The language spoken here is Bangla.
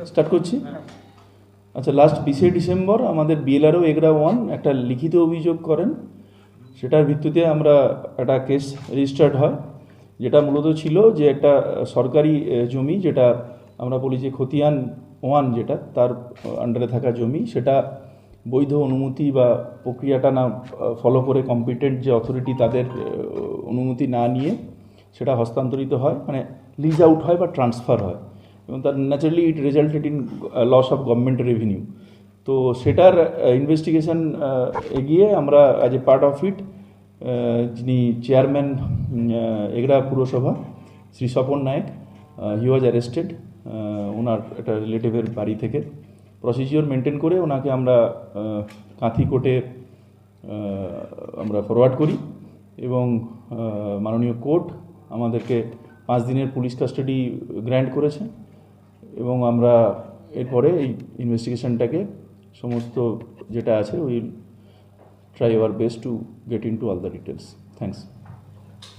স্টার্ট করছি। আচ্ছা, লাস্ট 20 ডিসেম্বর আমাদের বিএলআরও এগরা 1 একটা লিখিত অভিযোগ করেন, সেটার ভিত্তিতে আমরা একটা কেস রেজিস্টার্ড হয়, যেটা মূলত ছিল যে একটা সরকারি জমি, যেটা আমরা বলি যে খতিয়ান 1, যেটা তার আন্ডারে থাকা জমি, সেটা বৈধ অনুমতি বা প্রক্রিয়াটা না ফলো করে কম্পিটেন্ট যে অথরিটি তাদের অনুমতি না নিয়ে সেটা হস্তান্তরিত হয়, মানে লিজ আউট হয় বা ট্রান্সফার হয়, এবং তার naturally it resulted in loss of government revenue. তো সেটার ইনভেস্টিগেশন এগিয়ে আমরা as a part of it, যিনি চেয়ারম্যান এগরা পুরসভা Shri Swapan Nayak, he was arrested ওনার একটা রিলেটিভের বাড়ি থেকে। প্রসিজিওর মেনটেন করে ওনাকে আমরা কাঁথি কোর্টে আমরা ফরওয়ার্ড করি, এবং মাননীয় কোর্ট আমাদেরকে 5 দিনের পুলিশ কাস্টাডি গ্র্যান্ট করেছে, এবং আমরা এরপরে এই ইনভেস্টিগেশনটাকে সমস্ত যেটা আছে will try our best to get into all the details. Thanks.